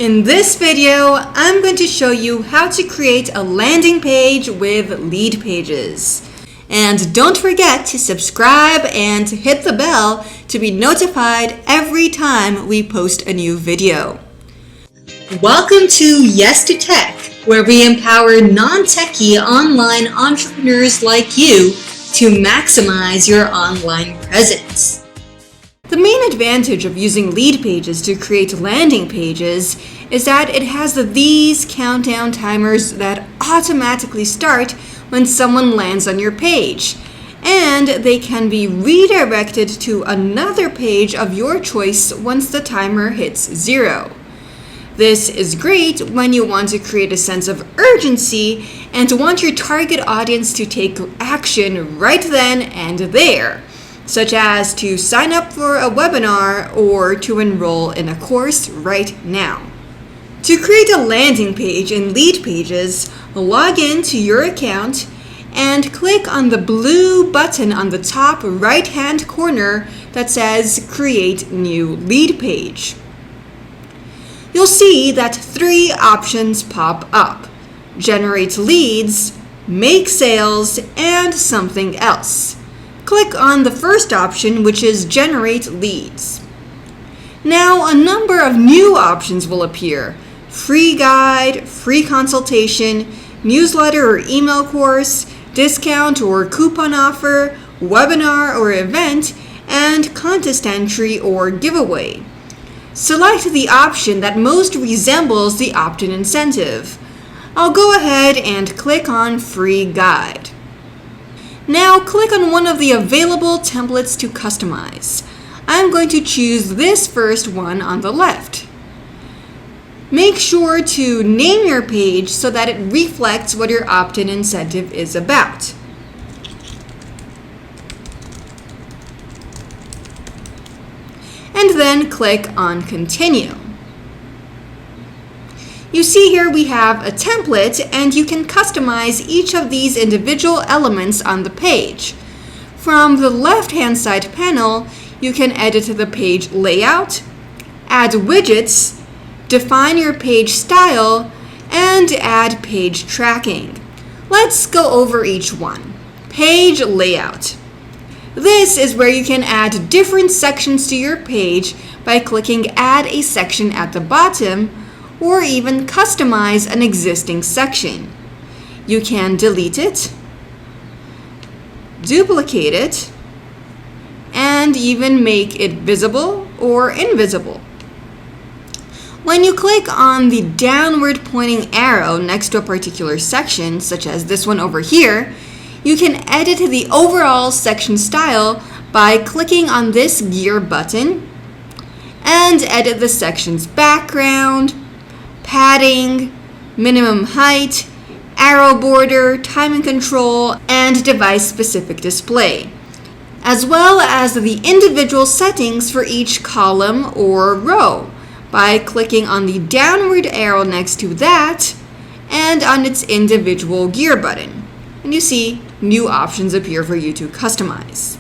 In this video, I'm going to show you how to create a landing page with Leadpages. And don't forget to subscribe and hit the bell to be notified every time we post a new video. Welcome to Yes to Tech, where we empower non-techie online entrepreneurs like you to maximize your online presence. The main advantage of using Leadpages to create landing pages is that it has these countdown timers that automatically start when someone lands on your page, and they can be redirected to another page of your choice once the timer hits 0. This is great when you want to create a sense of urgency and want your target audience to take action right then and there, such as to sign up for a webinar or to enroll in a course right now. To create a landing page in Leadpages, log in to your account and click on the blue button on the top right-hand corner that says Create New Lead Page. You'll see that 3 options pop up: Generate Leads, Make Sales, and something else. Click on the first option, which is Generate Leads. Now a number of new options will appear: free guide, free consultation, newsletter or email course, discount or coupon offer, webinar or event, and contest entry or giveaway. Select the option that most resembles the opt-in incentive. I'll go ahead and click on Free Guide. Now click on one of the available templates to customize. I'm going to choose this first one on the left. Make sure to name your page so that it reflects what your opt-in incentive is about. And then click on Continue. You see here we have a template, and you can customize each of these individual elements on the page. From the left-hand side panel, you can edit the page layout, add widgets, define your page style, and add page tracking. Let's go over each one. Page layout. This is where you can add different sections to your page by clicking Add a Section at the bottom, or even customize an existing section. You can delete it, duplicate it, and even make it visible or invisible. When you click on the downward pointing arrow next to a particular section, such as this one over here, you can edit the overall section style by clicking on this gear button and edit the section's background, padding, minimum height, arrow border, timing control, and device-specific display, as well as the individual settings for each column or row by clicking on the downward arrow next to that and on its individual gear button. And you see new options appear for you to customize.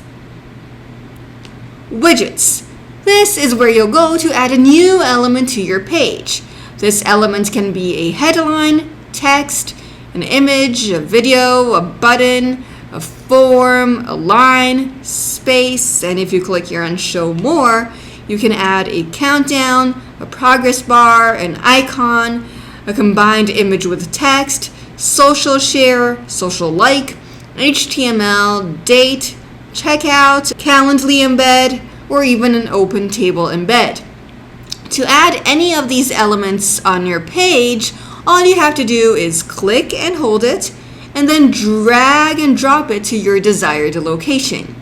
Widgets. This is where you'll go to add a new element to your page. This element can be a headline, text, an image, a video, a button, a form, a line, space, and if you click here on Show More, you can add a countdown, a progress bar, an icon, a combined image with text, social share, social like, HTML, date, checkout, Calendly embed, or even an open table embed. To add any of these elements on your page, all you have to do is click and hold it, and then drag and drop it to your desired location.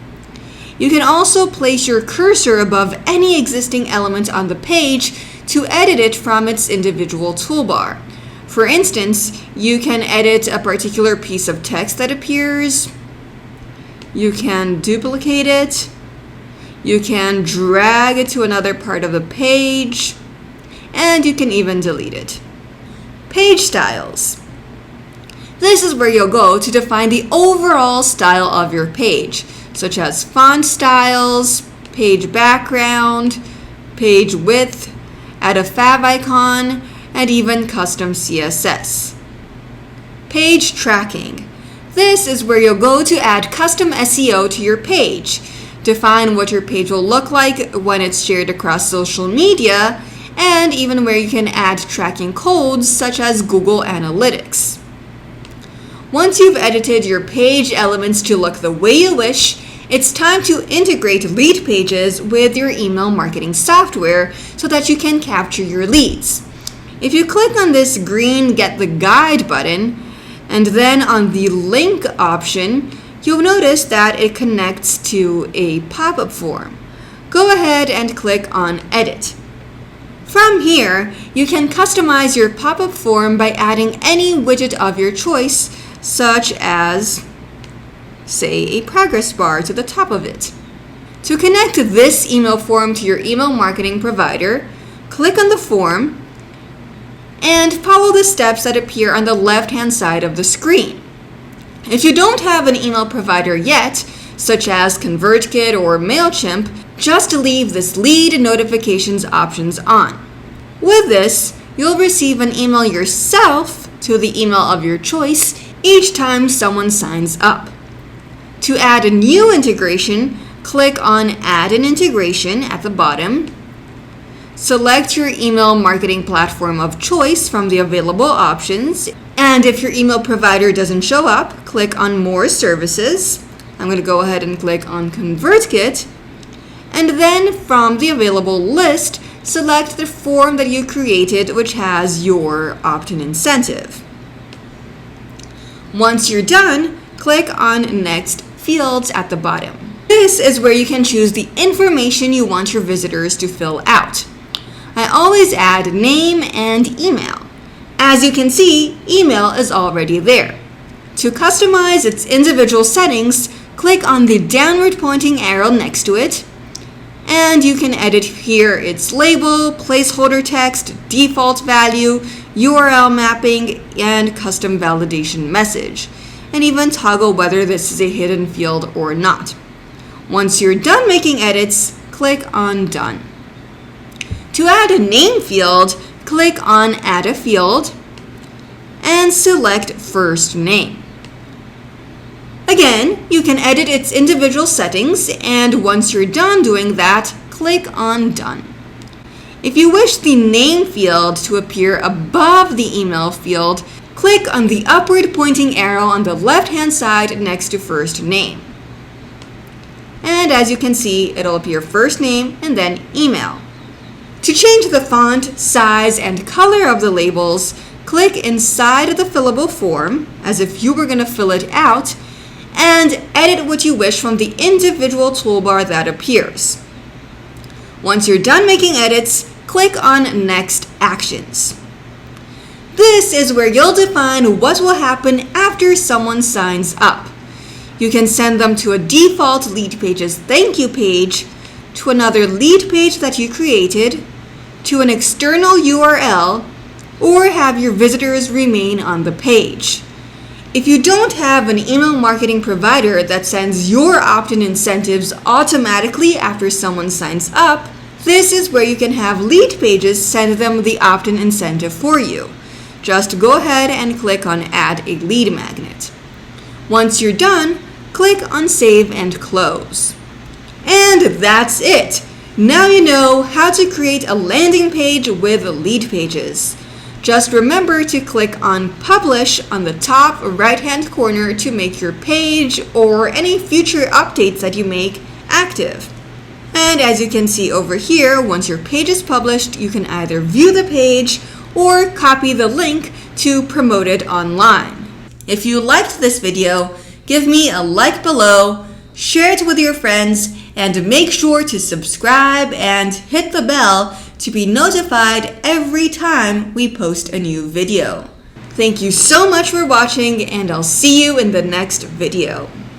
You can also place your cursor above any existing element on the page to edit it from its individual toolbar. For instance, you can edit a particular piece of text that appears. You can duplicate it. You can drag it to another part of the page, and you can even delete it. Page styles. This is where you'll go to define the overall style of your page, such as font styles, page background, page width, add a fav icon, and even custom CSS. Page tracking. This is where you'll go to add custom SEO to your page, define what your page will look like when it's shared across social media, and even where you can add tracking codes such as Google Analytics. Once you've edited your page elements to look the way you wish, it's time to integrate Leadpages with your email marketing software so that you can capture your leads. If you click on this green Get the Guide button, and then on the link option, you'll notice that it connects to a pop-up form. Go ahead and click on Edit. From here, you can customize your pop-up form by adding any widget of your choice, such as, say, a progress bar to the top of it. To connect this email form to your email marketing provider, click on the form and follow the steps that appear on the left-hand side of the screen. If you don't have an email provider yet, such as ConvertKit or MailChimp, just leave this lead notifications options on. With this, you'll receive an email yourself to the email of your choice each time someone signs up. To add a new integration, click on Add an Integration at the bottom. Select your email marketing platform of choice from the available options, and if your email provider doesn't show up, click on More Services. I'm going to go ahead and click on ConvertKit, and then from the available list, select the form that you created which has your opt-in incentive. Once you're done, click on Next Fields at the bottom. This is where you can choose the information you want your visitors to fill out. I always add name and email. As you can see, email is already there. To customize its individual settings, click on the downward pointing arrow next to it, and you can edit here its label, placeholder text, default value, URL mapping, and custom validation message, and even toggle whether this is a hidden field or not. Once you're done making edits, click on Done. To add a name field, click on Add a Field and select First Name. Again, you can edit its individual settings, and once you're done doing that, click on Done. If you wish the name field to appear above the email field, click on the upward pointing arrow on the left-hand side next to First Name. And as you can see, it'll appear first name and then email. To change the font, size, and color of the labels, click inside the fillable form, as if you were going to fill it out, and edit what you wish from the individual toolbar that appears. Once you're done making edits, click on Next Actions. This is where you'll define what will happen after someone signs up. You can send them to a default Leadpages thank you page, to another lead page that you created, to an external URL, or have your visitors remain on the page. If you don't have an email marketing provider that sends your opt-in incentives automatically after someone signs up, this is where you can have Leadpages send them the opt-in incentive for you. Just go ahead and click on Add a Lead Magnet. Once you're done, click on Save and Close. And that's it! Now you know how to create a landing page with Leadpages. Just remember to click on Publish on the top right-hand corner to make your page or any future updates that you make active. And as you can see over here, once your page is published, you can either view the page or copy the link to promote it online. If you liked this video, give me a like below, share it with your friends, and make sure to subscribe and hit the bell to be notified every time we post a new video. Thank you so much for watching, and I'll see you in the next video.